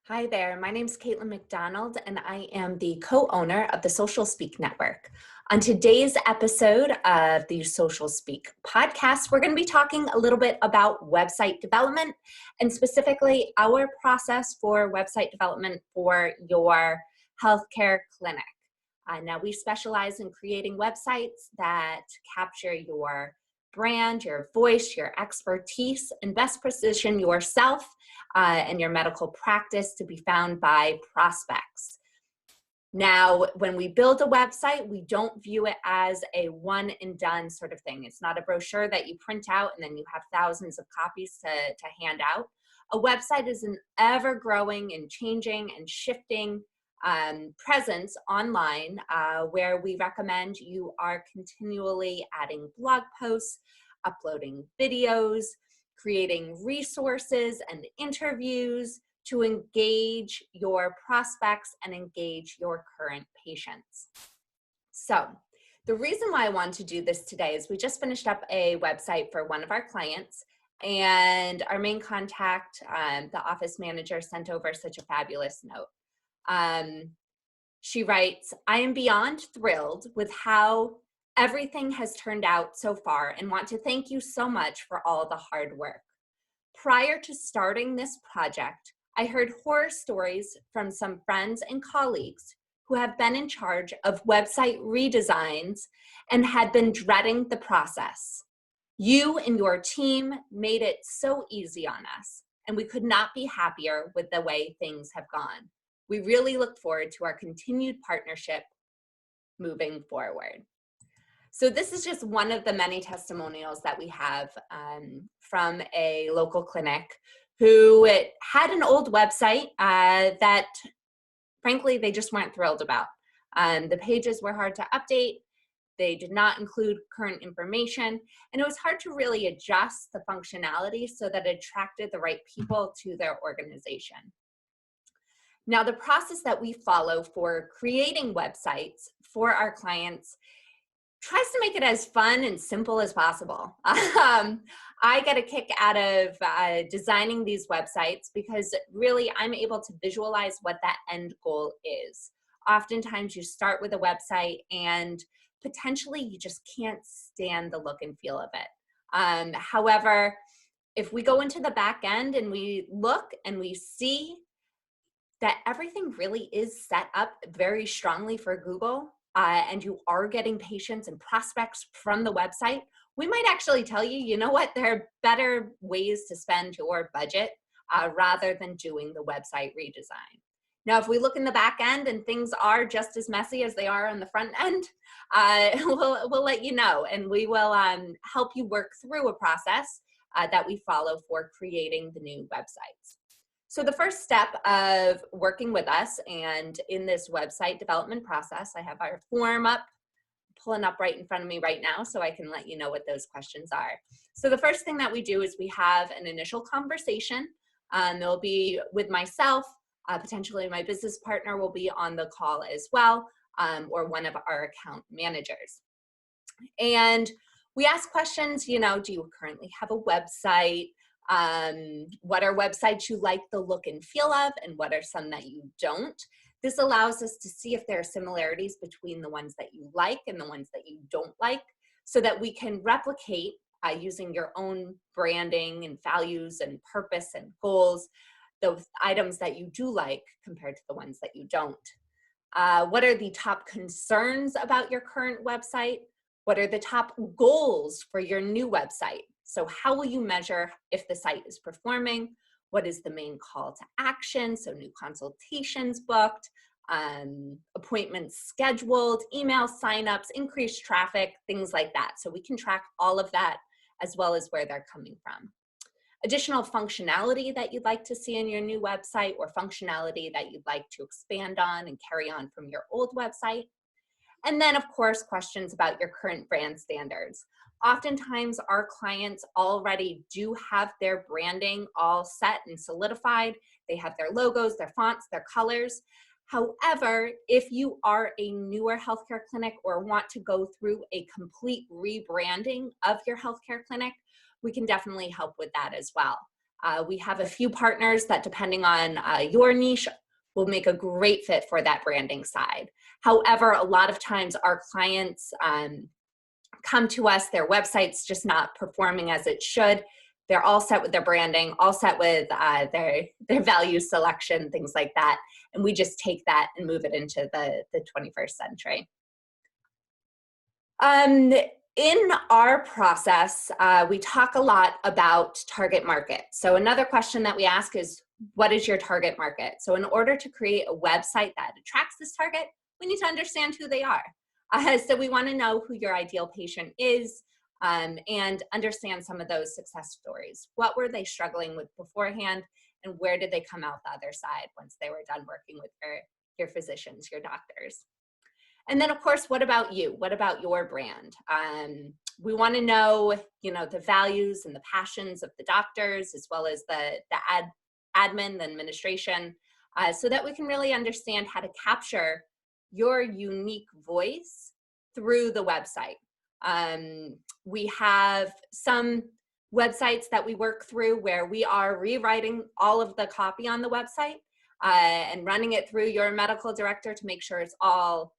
Hi there, my name is Caitlin McDonald, and I am the co-owner of the Social Speak Network. On today's episode of the Social Speak podcast, we're going to be talking a little bit about website development and specifically our process for website development for your healthcare clinic. Now, we specialize in creating websites that capture your brand, your voice, your expertise, and best position yourself and your medical practice to be found by prospects. Now, when we build a website, we don't view it as a one and done sort of thing. It's not a brochure that you print out and then you have thousands of copies to hand out. A website is an ever growing and changing and shifting presence online where we recommend you are continually adding blog posts, uploading videos, creating resources and interviews to engage your prospects and engage your current patients. So the reason why I want to do this today is we just finished up a website for one of our clients, and our main contact, the office manager, sent over such a fabulous note. She writes, "I am beyond thrilled with how everything has turned out so far and want to thank you so much for all the hard work. Prior to starting this project, I heard horror stories from some friends and colleagues who have been in charge of website redesigns and had been dreading the process. You and your team made it so easy on us, and we could not be happier with the way things have gone. We really look forward to our continued partnership moving forward." So this is just one of the many testimonials that we have from a local clinic who had an old website that, frankly, they just weren't thrilled about. The pages were hard to update. They did not include current information, and it was hard to really adjust the functionality so that it attracted the right people to their organization. Now, the process that we follow for creating websites for our clients tries to make it as fun and simple as possible. I get a kick out of designing these websites because really I'm able to visualize what that end goal is. Oftentimes you start with a website and potentially you just can't stand the look and feel of it. However, if we go into the back end and we look and we see that everything really is set up very strongly for Google, and you are getting patients and prospects from the website, we might actually tell you, you know what, there are better ways to spend your budget rather than doing the website redesign. Now, if we look in the back end and things are just as messy as they are on the front end, we'll let you know, and we will help you work through a process that we follow for creating the new websites. So the first step of working with us, and in this website development process, I have our form pulling up right in front of me right now so I can let you know what those questions are. So the first thing that we do is we have an initial conversation. It'll be with myself, potentially my business partner will be on the call as well, or one of our account managers. And we ask questions, do you currently have a website? What are websites you like the look and feel of, and what are some that you don't? This allows us to see if there are similarities between the ones that you like and the ones that you don't like, so that we can replicate using your own branding and values and purpose and goals, those items that you do like compared to the ones that you don't. What are the top concerns about your current website? What are the top goals for your new website? So how will you measure if the site is performing? What is the main call to action? So new consultations booked, appointments scheduled, email signups, increased traffic, things like that. So we can track all of that as well as where they're coming from. Additional functionality that you'd like to see in your new website, or functionality that you'd like to expand on and carry on from your old website. And then, of course, questions about your current brand standards. Oftentimes, our clients already do have their branding all set and solidified. They have their logos, their fonts, their colors. However, if you are a newer healthcare clinic or want to go through a complete rebranding of your healthcare clinic, we can definitely help with that as well. We have a few partners that, depending on your niche, will make a great fit for that branding side. However, a lot of times our clients come to us, their website's just not performing as it should. They're all set with their branding, all set with their value selection, things like that. And we just take that and move it into the 21st century. In our process, we talk a lot about target market. So another question that we ask is, what is your target market? So in order to create a website that attracts this target, we need to understand who they are. So we want to know who your ideal patient is, and understand some of those success stories. What were they struggling with beforehand, and where did they come out the other side once they were done working with your physicians, your doctors? And then, of course, what about you? What about your brand? We want to know, the values and the passions of the doctors, as well as the admin, the administration, so that we can really understand how to capture your unique voice through the website. We have some websites that we work through where we are rewriting all of the copy on the website and running it through your medical director to make sure it's all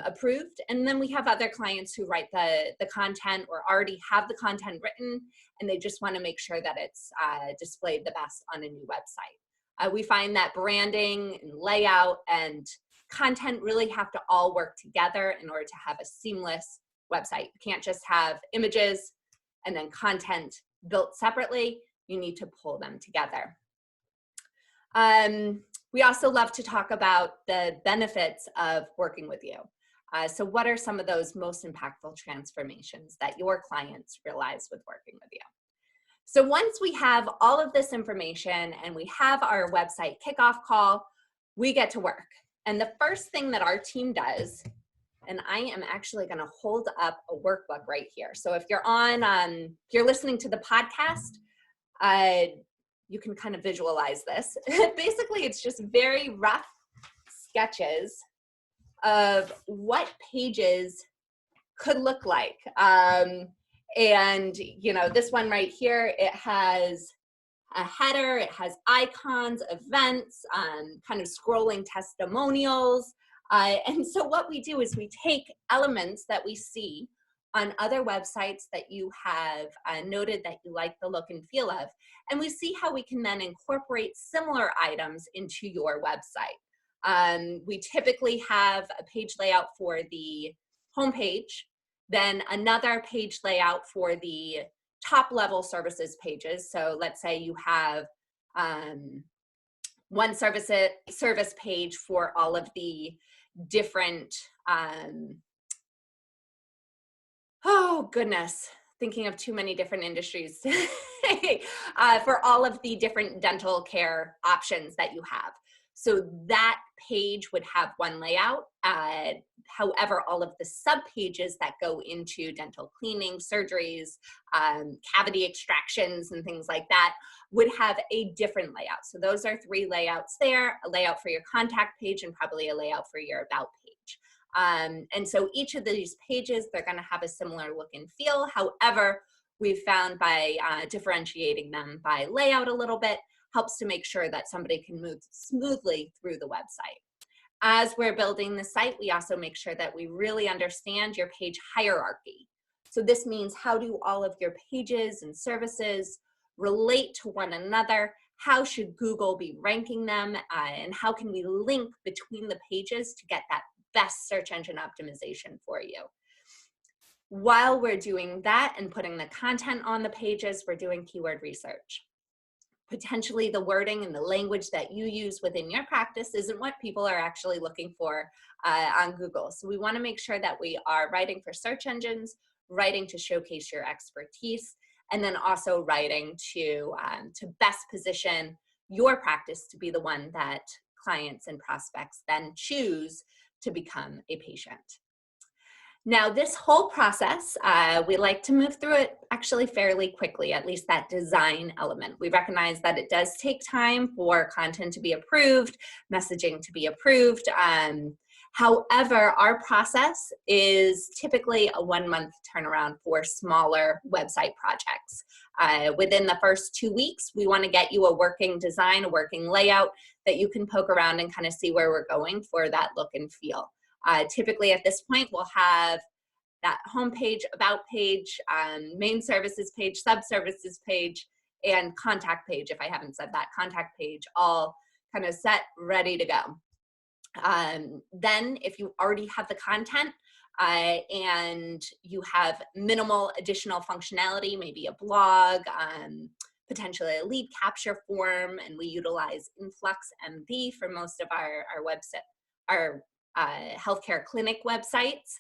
approved. And then we have other clients who write the content or already have the content written, and they just want to make sure that it's displayed the best on a new website. We find that branding and layout and content really have to all work together in order to have a seamless website. You can't just have images and then content built separately. You need to pull them together. We also love to talk about the benefits of working with you. So what are some of those most impactful transformations that your clients realize with working with you? So once we have all of this information and we have our website kickoff call, we get to work. And the first thing that our team does, and I am actually going to hold up a workbook right here. So if you're if you're listening to the podcast, you can kind of visualize this. Basically, it's just very rough sketches of what pages could look like. And, this one right here, it has a header, it has icons, events, kind of scrolling testimonials. And so what we do is we take elements that we see on other websites that you have noted that you like the look and feel of, and we see how we can then incorporate similar items into your website. We typically have a page layout for the homepage, then another page layout for the top level services pages. So let's say you have one service page for all of the different, oh goodness, thinking of too many different industries, for all of the different dental care options that you have. So that page would have one layout. However, all of the sub-pages that go into dental cleaning, surgeries, cavity extractions, and things like that would have a different layout. So those are 3 layouts there: a layout for your contact page and probably a layout for your about page. And so each of these pages, they're going to have a similar look and feel. However, we've found by differentiating them by layout a little bit, helps to make sure that somebody can move smoothly through the website. As we're building the site, we also make sure that we really understand your page hierarchy. So this means, how do all of your pages and services relate to one another? How should Google be ranking them? And how can we link between the pages to get that best search engine optimization for you? While we're doing that and putting the content on the pages, we're doing keyword research. Potentially the wording and the language that you use within your practice isn't what people are actually looking for on Google. So we want to make sure that we are writing for search engines, writing to showcase your expertise, and then also writing to best position your practice to be the one that clients and prospects then choose to become a patient. Now, this whole process, we like to move through it actually fairly quickly, at least that design element. We recognize that it does take time for content to be approved, messaging to be approved, However, our process is typically a 1-month turnaround for smaller website projects. Within the first 2 weeks, we want to get you a working design, a working layout that you can poke around and kind of see where we're going for that look and feel. Typically at this point, we'll have that homepage, about page, main services page, sub-services page, and contact page, if I haven't said that, contact page, all kind of set, ready to go. Then if you already have the content and you have minimal additional functionality, maybe a blog, potentially a lead capture form, and we utilize InfluxMD for most of our website, our healthcare clinic websites.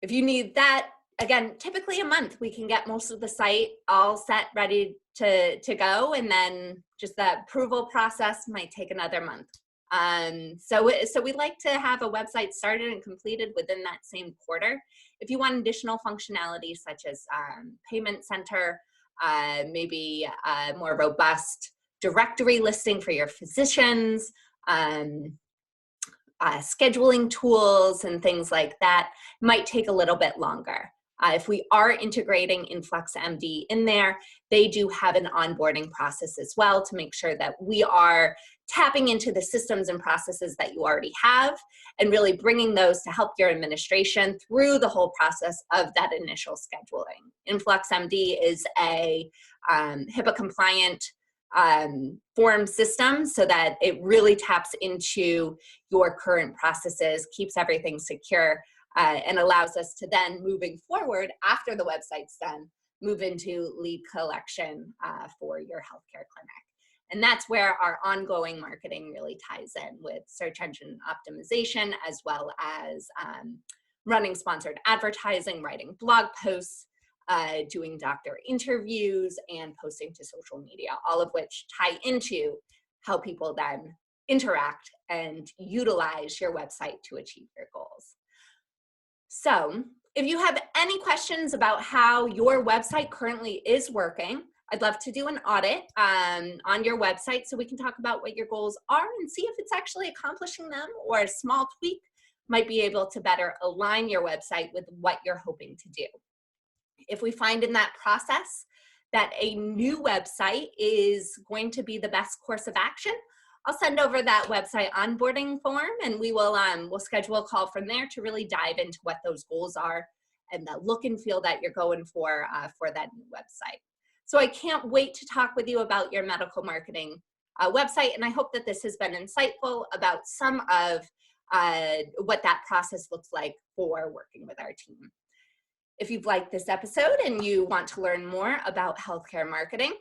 If you need that, again, typically a month, we can get most of the site all set, ready to go, and then just the approval process might take another month. So we like to have a website started and completed within that same quarter. If you want additional functionality such as payment center, maybe a more robust directory listing for your physicians, scheduling tools and things like that, might take a little bit longer. If we are integrating InfluxMD in there, they do have an onboarding process as well to make sure that we are tapping into the systems and processes that you already have and really bringing those to help your administration through the whole process of that initial scheduling. InfluxMD is a HIPAA compliant form system so that it really taps into your current processes, keeps everything secure, and allows us to then, moving forward after the website's done, move into lead collection for your healthcare clinic. And that's where our ongoing marketing really ties in with search engine optimization, as well as running sponsored advertising, writing blog posts, doing doctor interviews, and posting to social media, all of which tie into how people then interact and utilize your website to achieve your goals. So if you have any questions about how your website currently is working, I'd love to do an audit on your website so we can talk about what your goals are and see if it's actually accomplishing them, or a small tweak might be able to better align your website with what you're hoping to do. If we find in that process that a new website is going to be the best course of action, I'll send over that website onboarding form, and we will we'll schedule a call from there to really dive into what those goals are and the look and feel that you're going for that new website. So I can't wait to talk with you about your medical marketing website, and I hope that this has been insightful about some of what that process looks like for working with our team. If you've liked this episode and you want to learn more about healthcare marketing,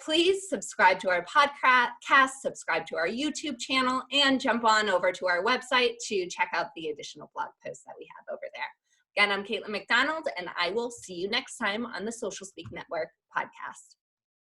please subscribe to our podcast, subscribe to our YouTube channel, and jump on over to our website to check out the additional blog posts that we have over there. Again, I'm Caitlin McDonald, and I will see you next time on the Social Speak Network podcast.